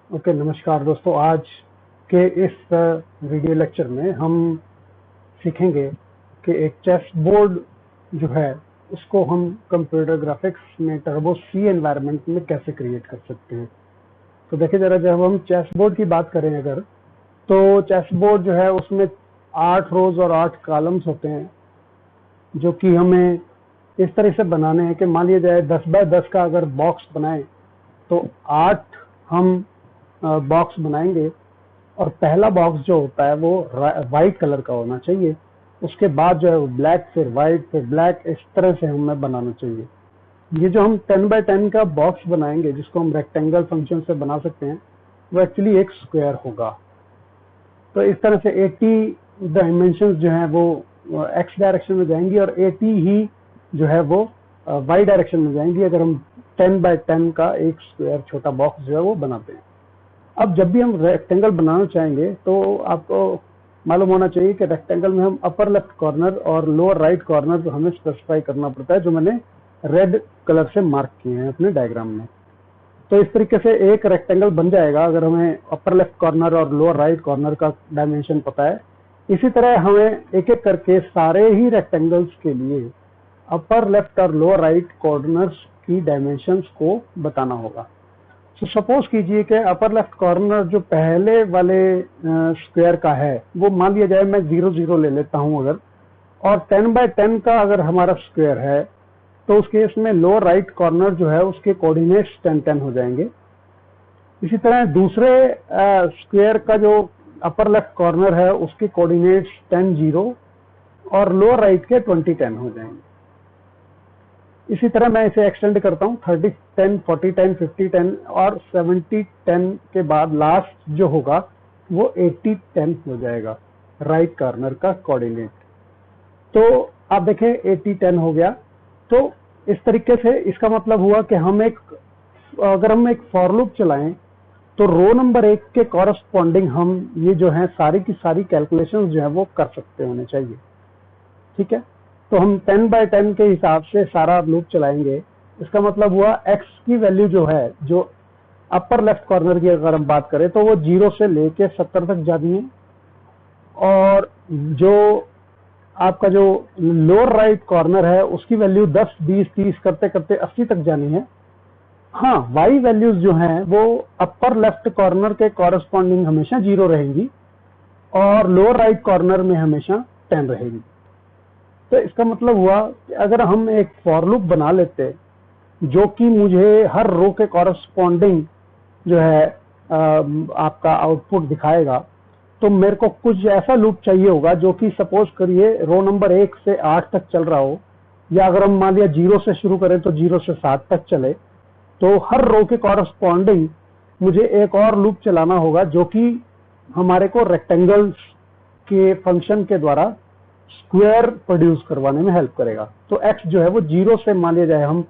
Okay, नमस्कार दोस्तों। आज के इस वीडियो लेक्चर में हम सीखेंगे कि एक चेस बोर्ड जो है उसको हम कंप्यूटर ग्राफिक्स में टर्बो सी एनवायरनमेंट में कैसे क्रिएट कर सकते हैं। तो देखिए जरा, जब हम चेस बोर्ड की बात करें अगर, तो चेस बोर्ड जो है उसमें 8 रोज और 8 कॉलम्स होते हैं जो कि हमें इस तरह से बनाने हैं कि मान लिया जाए 10 बाय 10 का अगर बॉक्स बनाएं तो 8 हम बॉक्स बनाएंगे और पहला बॉक्स जो होता है वो वाइट कलर का होना चाहिए। उसके बाद जो है वो ब्लैक, फिर वाइट, फिर ब्लैक, इस तरह से हमें बनाना चाहिए। ये जो हम 10 बाय 10 का बॉक्स बनाएंगे जिसको हम रेक्टेंगल फंक्शन से बना सकते हैं, वो एक्चुअली एक स्क्वायर होगा। तो इस तरह से 80 डायमेंशंस जो हैं वो एक्स डायरेक्शन में जाएंगी और 80 ही जो है वो वाई डायरेक्शन में जाएंगी अगर हम 10 बाय 10 का एक स्क्वायर छोटा बॉक्स जो है वो बनाते हैं। अब जब भी हम रेक्टेंगल बनाना चाहेंगे तो आपको मालूम होना चाहिए कि रेक्टेंगल में हम अपर लेफ्ट कॉर्नर और लोअर राइट कॉर्नर हमें स्पेसिफाई करना पड़ता है, जो मैंने रेड कलर से मार्क किए हैं अपने डायग्राम में। तो इस तरीके से एक रेक्टेंगल बन जाएगा अगर हमें अपर लेफ्ट कॉर्नर और लोअर राइट कॉर्नर का डायमेंशन पता है। इसी तरह हमें एक एक करके सारे ही रेक्टेंगल्स के लिए अपर लेफ्ट और लोअर राइट कॉर्नर्स की डायमेंशंस को बताना होगा। तो सपोज कीजिए कि अपर लेफ्ट कॉर्नर जो पहले वाले स्क्वायर का है वो मान लिया जाए मैं 0 0 ले लेता हूं अगर, और 10 बाय 10 का अगर हमारा स्क्वायर है तो उस केस में लोअर राइट कॉर्नर जो है उसके कोऑर्डिनेट्स 10 10 हो जाएंगे। इसी तरह दूसरे स्क्वायर का जो अपर लेफ्ट कॉर्नर है उसके कोऑर्डिनेट्स 10 0 और लोअर राइट के 20 10 हो जाएंगे। इसी तरह मैं इसे एक्सटेंड करता हूं 30 10 40 10 50 10 और 70 10 के बाद लास्ट जो होगा वो 80 10 हो जाएगा राइट कॉर्नर का कोऑर्डिनेट। तो आप देखें 80 10 हो गया। तो इस तरीके से इसका मतलब हुआ कि अगर हम एक फॉर लूप चलाएं तो रो नंबर 1 के कॉरस्पॉन्डिंग हम ये जो है सारी की सारी कैलकुलेशंस जो है वो कर सकते होने चाहिए। ठीक है, तो हम 10 बाय 10 के हिसाब से सारा लूप चलाएंगे। इसका मतलब हुआ x की वैल्यू जो है, जो अपर लेफ्ट कॉर्नर की अगर हम बात करें तो वो 0 से लेके 70 तक जानी है, और जो आपका जो लोअर राइट कॉर्नर है उसकी वैल्यू 10 20 30 करते करते 80 तक जानी है। हाँ, y वैल्यूज जो हैं वो अपर लेफ्ट कॉर्नर के कॉरस्पॉन्डिंग हमेशा 0 रहेंगी और लोअर राइट कॉर्नर में हमेशा 10 रहेगी। तो इसका मतलब हुआ कि अगर हम एक फॉर लूप बना लेते जो कि मुझे हर रो के कॉरस्पॉन्डिंग जो है आपका आउटपुट दिखाएगा, तो मेरे को कुछ ऐसा लूप चाहिए होगा जो कि सपोज करिए रो नंबर 1 से 8 तक चल रहा हो, या अगर हम मान लिया 0 से शुरू करें तो 0 से 7 तक चले। तो हर रो के कॉरस्पॉन्डिंग मुझे एक और लूप चलाना होगा जो कि हमारे को रेक्टेंगल्स के फंक्शन के द्वारा स्क्वायर प्रोड्यूस करवाने में हेल्प करेगा। तो x जो है वो 0 से मान लिया जाए हम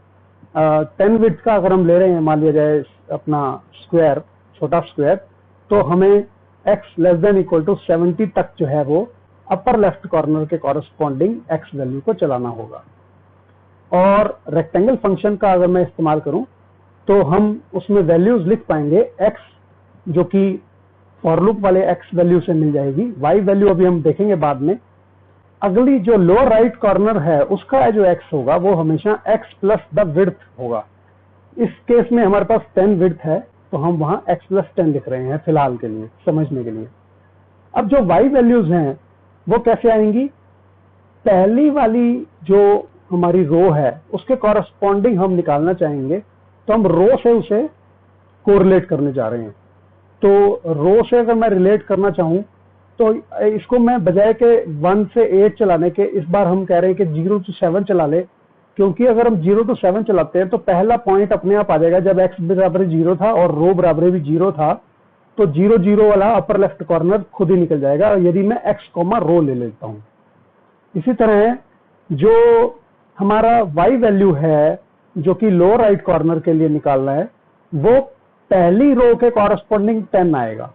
10 विड्थ का अगर हम ले रहे हैं, मान लिया जाए अपना स्क्वायर, छोटा स्क्वायर, तो हमें x less than equal to 70 तक जो है वो अपर लेफ्ट कॉर्नर के कॉरस्पॉन्डिंग x वैल्यू को चलाना होगा। और रेक्टेंगल फंक्शन का अगर मैं इस्तेमाल करूं तो हम उसमें वैल्यूज लिख पाएंगे x जो कि फॉर लूप वाले x वैल्यू से मिल जाएगी, y वैल्यू अभी हम देखेंगे बाद में। अगली जो लोअर राइट कॉर्नर है उसका जो x होगा वो हमेशा x प्लस द विड्थ होगा। इस केस में हमारे पास 10 विड्थ है तो हम वहां x प्लस 10 लिख रहे हैं फिलहाल के लिए, समझने के लिए। अब जो y वैल्यूज हैं वो कैसे आएंगी? पहली वाली जो हमारी रो है उसके कॉरस्पॉन्डिंग हम निकालना चाहेंगे, तो हम रो से उसे कोरिलेट करने जा रहे हैं। तो रो से अगर मैं रिलेट करना चाहूं तो इसको मैं बजाय के 1 से 8 चलाने के, इस बार हम कह रहे हैं कि 0 to 7 चला ले, क्योंकि अगर हम 0 to 7 चलाते हैं तो पहला पॉइंट अपने आप आ जाएगा जब x बराबर 0 था और रो बराबर भी 0 था, तो 0 0 वाला अपर लेफ्ट कॉर्नर खुद ही निकल जाएगा यदि मैं x कॉमा रो ले लेता हूं। इसी तरह जो हमारा y वैल्यू है जो कि लोअर राइट कॉर्नर के लिए निकालना है, वो पहली रो के कॉरस्पॉन्डिंग 10 आएगा,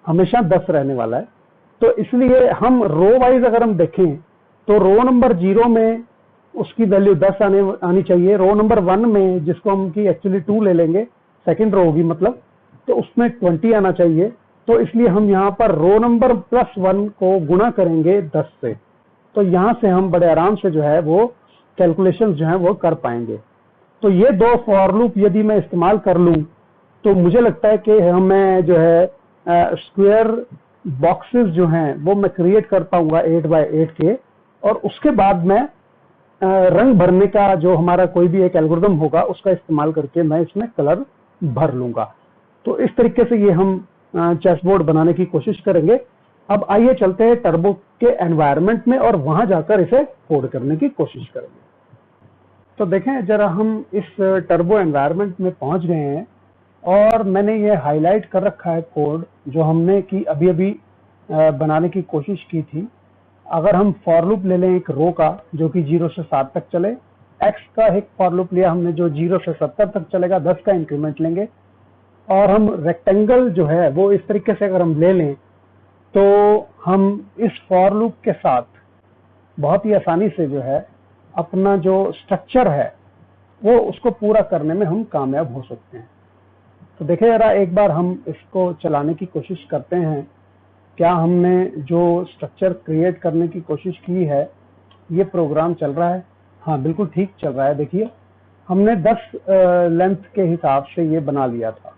हमेशा 10 रहने वाला है। तो इसलिए हम रो वाइज अगर हम देखें तो रो नंबर 0 में उसकी वैल्यू 10 आनी चाहिए। रो नंबर 1 में, जिसको हम की एक्चुअली 2 ले लेंगे, सेकंड रो होगी मतलब, तो उसमें 20 आना चाहिए। तो इसलिए हम यहाँ पर रो नंबर +1 को गुणा करेंगे 10 से। तो यहाँ से हम बड़े आराम से जो है वो कैलकुलेशन जो है वो कर पाएंगे। तो ये दो फॉर लूप यदि मैं इस्तेमाल कर लूं तो मुझे लगता है कि हमें जो है स्क्वायर बॉक्सेस जो हैं वो मैं क्रिएट कर पाऊंगा 8 बाय 8 के, और उसके बाद मैं रंग भरने का जो हमारा कोई भी एक एल्गोरिदम होगा उसका इस्तेमाल करके मैं इसमें कलर भर लूंगा। तो इस तरीके से ये हम चेसबोर्ड बनाने की कोशिश करेंगे। अब आइए चलते हैं टर्बो के एनवायरनमेंट में और वहां जाकर इसे कोड करने की कोशिश करेंगे। तो देखें जरा, हम इस टर्बो एनवायरनमेंट में पहुंच गए हैं और मैंने ये हाईलाइट कर रखा है कोड जो हमने की अभी अभी बनाने की कोशिश की थी। अगर हम फॉर लूप ले लें एक रो का जो कि 0 से 7 तक चले, एक्स का एक फॉर लूप लिया हमने जो 0 से 70 तक चलेगा, 10 का इंक्रीमेंट लेंगे, और हम रेक्टेंगल जो है वो इस तरीके से अगर हम ले लें तो हम इस फॉर लूप के साथ बहुत ही आसानी से जो है अपना जो स्ट्रक्चर है वो उसको पूरा करने में हम कामयाब हो सकते हैं। तो देखिए जरा, एक बार हम इसको चलाने की कोशिश करते हैं। क्या हमने जो स्ट्रक्चर क्रिएट करने की कोशिश की है ये प्रोग्राम चल रहा है? हाँ, बिल्कुल ठीक चल रहा है। देखिए हमने 10 लेंथ के हिसाब से ये बना लिया था।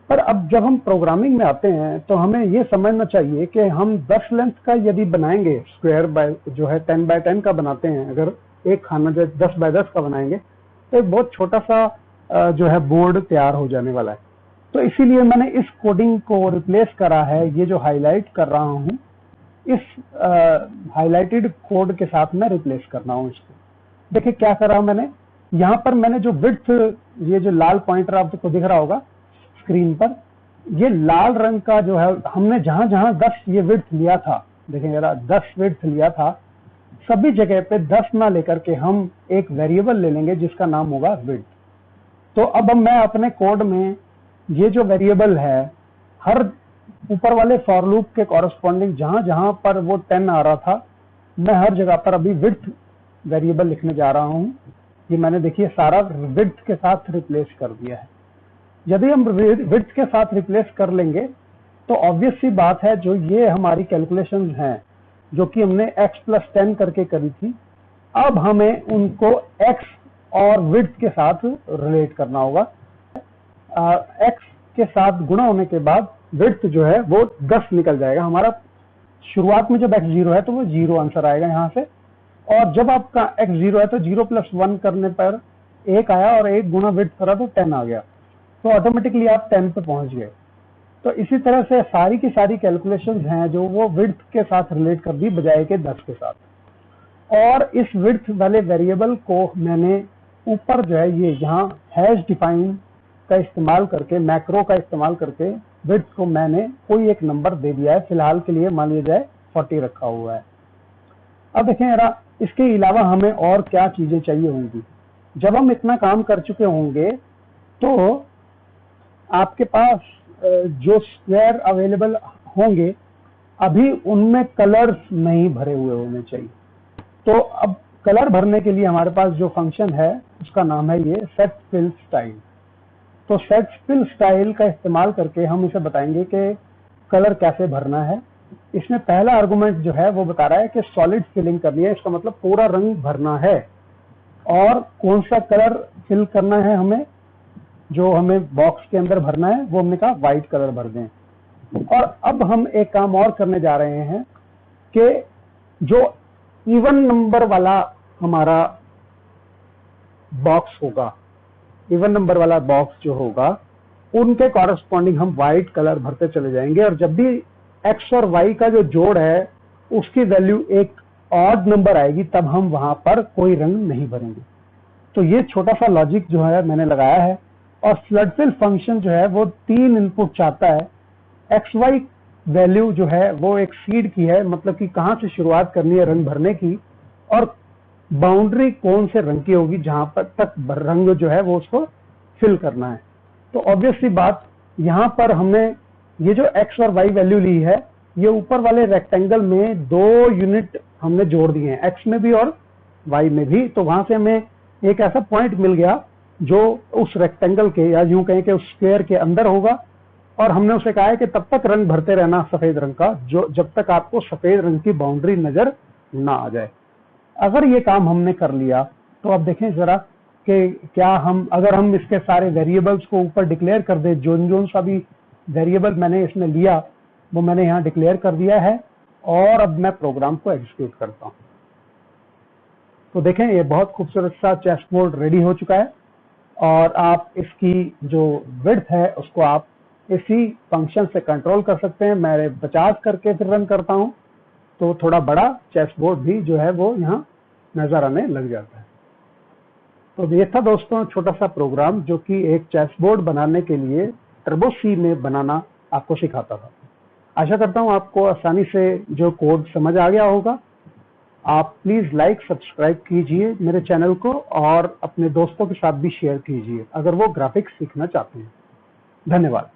पर अब जब हम प्रोग्रामिंग में आते हैं तो हमें ये समझना चाहिए कि हम 10 लेंथ का यदि बनाएंगे, स्क्वायर बाय जो है 10 बाय 10 का बनाते हैं, अगर एक खाना जो 10 बाय 10 का बनाएंगे तो एक बहुत छोटा सा जो है बोर्ड तैयार हो जाने वाला है। तो इसीलिए मैंने इस कोडिंग को रिप्लेस करा है, ये जो हाईलाइट कर रहा हूँ इस हाईलाइटेड कोड के साथ मैं रिप्लेस कर रहा हूँ इसको। देखिए क्या कर रहा हूँ मैंने, यहाँ पर मैंने जो विड्थ, ये जो लाल पॉइंटर आपको दिख रहा होगा स्क्रीन पर, ये लाल रंग का जो है हमने जहां जहां 10 ये विड्थ लिया था, देखें जरा 10 विड्थ लिया था, सभी जगह पे 10 ना लेकर के हम एक वेरिएबल ले लेंगे जिसका नाम होगा विड्थ। तो अब मैं अपने कोड में ये जो वेरिएबल है हर ऊपर वाले फॉर लूप के कॉरेस्पॉन्डिंग जहां जहां पर वो 10 आ रहा था, मैं हर जगह पर अभी विड्थ वेरिएबल लिखने जा रहा हूं। ये मैंने देखिए सारा विड्थ के साथ रिप्लेस कर दिया है। यदि हम विड्थ के साथ रिप्लेस कर लेंगे तो ऑब्वियस सी बात है, जो ये हमारी कैलकुलेशंस हैं जो कि हमने x + 10 करके करी थी, अब हमें उनको x और विड्थ के साथ रिलेट करना होगा। x के साथ गुणा होने के बाद विड्थ जो है वो 10 निकल जाएगा हमारा। शुरुआत में जब x 0 है तो वो 0 आंसर आएगा यहाँ से, और जब आपका x 0 है तो 0 + 1 करने पर 1 आया और 1 गुणा विड्थ करा तो 10 आ गया, तो ऑटोमेटिकली आप 10 पे पहुंच गए। तो इसी तरह से सारी की सारी कैलकुलेशंस हैं जो वो विड्थ के साथ रिलेट कर दी बजाय के 10 के साथ। और इस विड्थ वाले वेरिएबल को मैंने ऊपर जो है ये यहाँ हैश डिफाइन का इस्तेमाल करके, मैक्रो का इस्तेमाल करके विड्थ को मैंने कोई एक नंबर दे दिया है। फिलहाल के लिए मान लिया जाए 40 रखा हुआ है। अब देखें जरा, इसके अलावा हमें और क्या चीजें चाहिए होंगी। जब हम इतना काम कर चुके होंगे तो आपके पास जो स्क्वायर अवेलेबल होंगे अभी उनमें कलर्स नहीं भरे हुए होने चाहिए। तो अब कलर भरने के लिए हमारे पास जो फंक्शन है उसका नाम है ये सेट फिल स्टाइल। तो सेट फिल स्टाइल का इस्तेमाल करके हम इसे बताएंगे कि कलर कैसे भरना है। इसमें पहला आर्गुमेंट जो है वो बता रहा है कि सॉलिड फिलिंग करनी है, इसका मतलब पूरा रंग भरना है। और कौन सा कलर फिल करना है हमें, जो हमें बॉक्स के अंदर भरना है वो हमने कहा व्हाइट कलर भर दें। और अब हम एक काम और करने जा रहे हैं कि जो इवन नंबर वाला हमारा बॉक्स होगा, इवन नंबर वाला बॉक्स जो होगा उनके कॉरेस्पॉन्डिंग हम व्हाइट कलर भरते चले जाएंगे, और जब भी एक्स और वाई का जो जोड़ है उसकी वैल्यू एक ऑड नंबर आएगी तब हम वहां पर कोई रंग नहीं भरेंगे। तो ये छोटा सा लॉजिक जो है मैंने लगाया है। और फ्लड फिल फंक्शन जो है वो 3 इनपुट चाहता है। एक्स वाई वैल्यू जो है वो एक सीड की है, मतलब कि कहां से शुरुआत करनी है रंग भरने की, और बाउंड्री कौन से रंग की होगी जहां पर तक रंग जो है वो उसको फिल करना है। तो ऑब्वियस सी बात, यहाँ पर हमने ये जो एक्स और वाई वैल्यू ली है ये ऊपर वाले रेक्टेंगल में 2 यूनिट हमने जोड़ दिए हैं, एक्स में भी और वाई में भी। तो वहां से हमें एक ऐसा पॉइंट मिल गया जो उस रेक्टेंगल के, या यूं कहें कि उस स्क्वायर के अंदर होगा, और हमने उसे कहा है कि तब तक रंग भरते रहना सफेद रंग का जो जब तक आपको सफेद रंग की बाउंड्री नजर ना आ जाए। अगर ये काम हमने कर लिया तो अब देखें जरा कि क्या अगर हम इसके सारे वेरिएबल्स को ऊपर डिक्लेयर कर दे, जोन सा भी वेरिएबल मैंने इसमें लिया वो मैंने यहाँ डिक्लेयर कर दिया है, और अब मैं प्रोग्राम को एग्जीक्यूट करता हूँ। तो देखें ये बहुत खूबसूरत सा चेसबोर्ड रेडी हो चुका है, और आप इसकी जो विड्थ है उसको आप इसी फंक्शन से कंट्रोल कर सकते हैं। मैं 50 करके फिर रन करता हूँ तो थोड़ा बड़ा चेसबोर्ड भी जो है वो यहाँ नजर आने लग जाता है। तो ये था दोस्तों छोटा सा प्रोग्राम जो कि एक चेसबोर्ड बनाने के लिए टर्बो सी में बनाना आपको सिखाता था। आशा करता हूँ आपको आसानी से जो कोड समझ आ गया होगा। आप प्लीज लाइक सब्सक्राइब कीजिए मेरे चैनल को, और अपने दोस्तों के साथ भी शेयर कीजिए अगर वो ग्राफिक्स सीखना चाहते हैं। धन्यवाद।